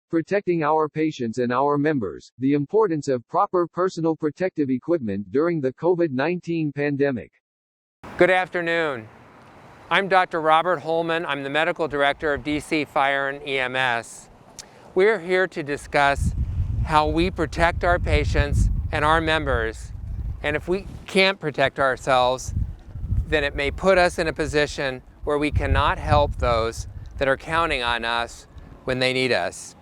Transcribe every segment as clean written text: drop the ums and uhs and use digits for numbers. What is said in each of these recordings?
Protecting our patients and our members, the importance of proper personal protective equipment during the COVID-19 pandemic. Good afternoon. I'm Dr. Robert Holman. I'm the Medical Director of DC Fire and EMS. We're here to discuss how we protect our patients and our members, and if we can't protect ourselves, then it may put us in a position where we cannot help those that are counting on us when they need us.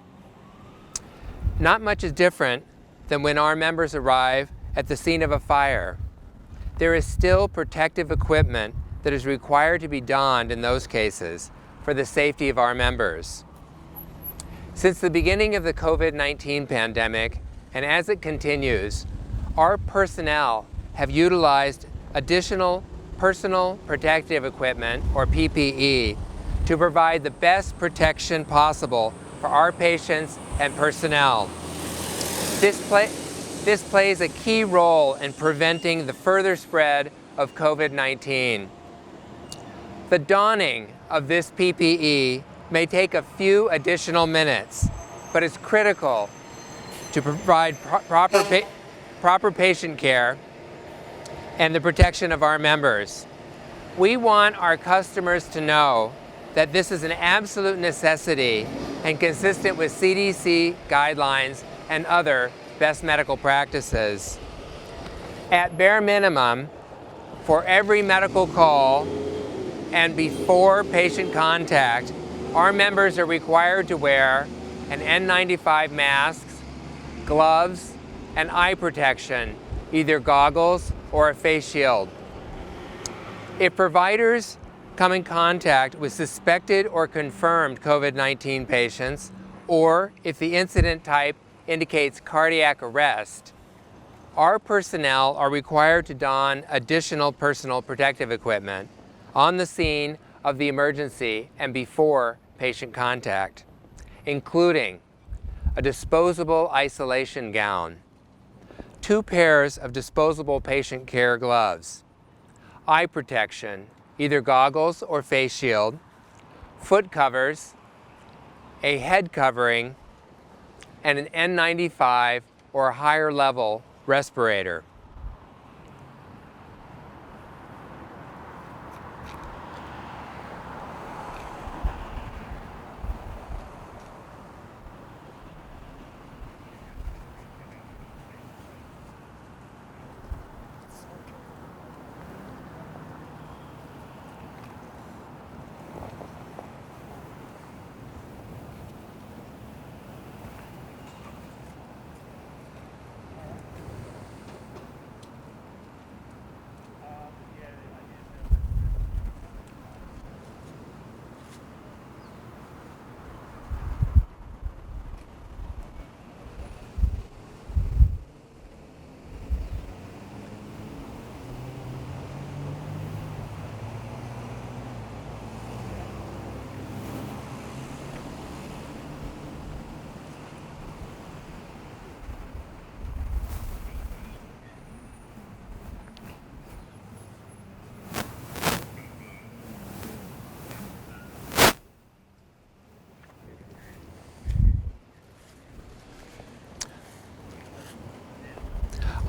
Not much is different than when our members arrive at the scene of a fire. There is still protective equipment that is required to be donned in those cases for the safety of our members. Since the beginning of the COVID-19 pandemic, and as it continues, our personnel have utilized additional personal protective equipment, or PPE, to provide the best protection possible for our patients and personnel. This plays a key role in preventing the further spread of COVID-19. The donning of this PPE may take a few additional minutes, but it's critical to provide proper patient care and the protection of our members. We want our customers to know that this is an absolute necessity and consistent with CDC guidelines and other best medical practices. At bare minimum, for every medical call and before patient contact, our members are required to wear an N95 mask, gloves, and eye protection, either goggles or a face shield. If providers come in contact with suspected or confirmed COVID-19 patients, or if the incident type indicates cardiac arrest, our personnel are required to don additional personal protective equipment on the scene of the emergency and before patient contact, including a disposable isolation gown, 2 pairs of disposable patient care gloves, eye protection, either goggles or face shield, foot covers, a head covering, and an N95 or a higher level respirator.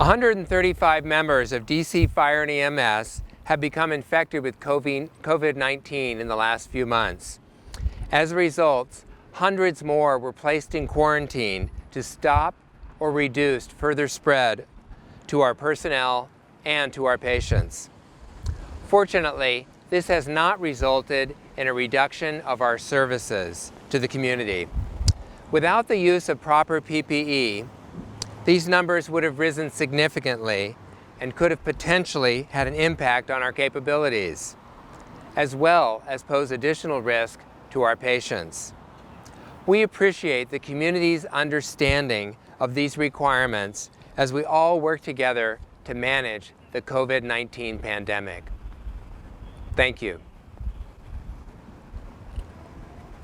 One 135 members of DC Fire and EMS have become infected with COVID-19 in the last few months. As a result, hundreds more were placed in quarantine to stop or reduce further spread to our personnel and to our patients. Fortunately, this has not resulted in a reduction of our services to the community. Without the use of proper PPE, these numbers would have risen significantly and could have potentially had an impact on our capabilities, as well as pose additional risk to our patients. We appreciate the community's understanding of these requirements as we all work together to manage the COVID-19 pandemic. Thank you.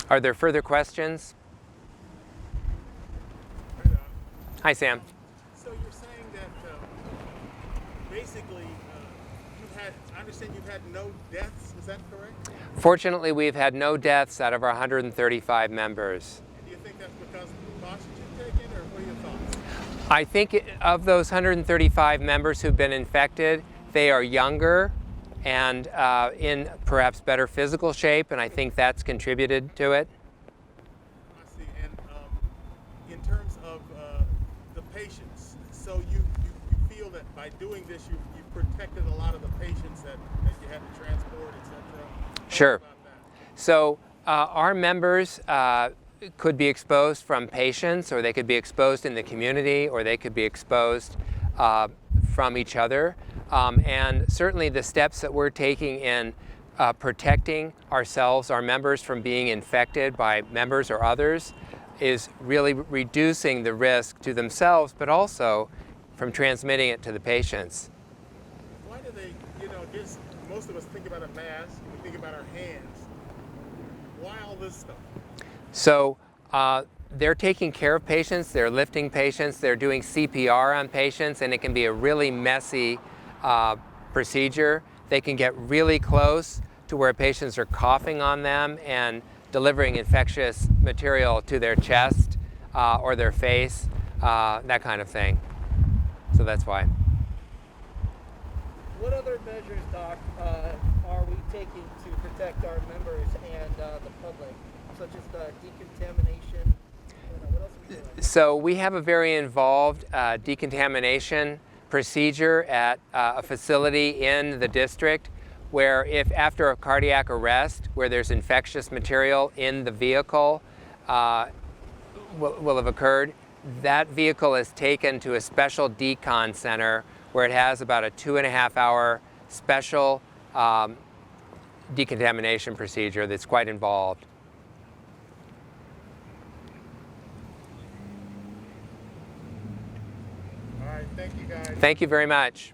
Are there further questions? Hi, Hi, Sam. So you're saying that basically you had I understand you've had no deaths, is that correct? Fortunately, we've had no deaths out of our 135 members. And do you think that's because of the precautions you've taken, or what are your thoughts? I think of those 135 members who've been infected, they are younger and in perhaps better physical shape, and I think that's contributed to it. I see. And in terms of the patients, so you feel that by doing this, you've protected a lot of the patients that you had to transport, etc. Sure. About that. So our members could be exposed from patients, or they could be exposed in the community, or they could be exposed from each other. And certainly the steps that we're taking in protecting ourselves, our members, from being infected by members or others is really reducing the risk to themselves, but also from transmitting it to the patients. Why do they, just most of us think about a mask, we think about our hands. Why all this stuff? So they're taking care of patients, they're lifting patients, they're doing CPR on patients, and it can be a really messy procedure. They can get really close to where patients are coughing on them and delivering infectious material to their chest or their face, that kind of thing. So that's why. What other measures, Doc, are we taking to protect our members and the public, such as the decontamination? What else are we doing? So we have a very involved decontamination procedure at a facility in the district where, if after a cardiac arrest where there's infectious material in the vehicle will have occurred, that vehicle is taken to a special decon center where it has about a 2.5-hour special decontamination procedure that's quite involved. All right, thank you guys. Thank you very much.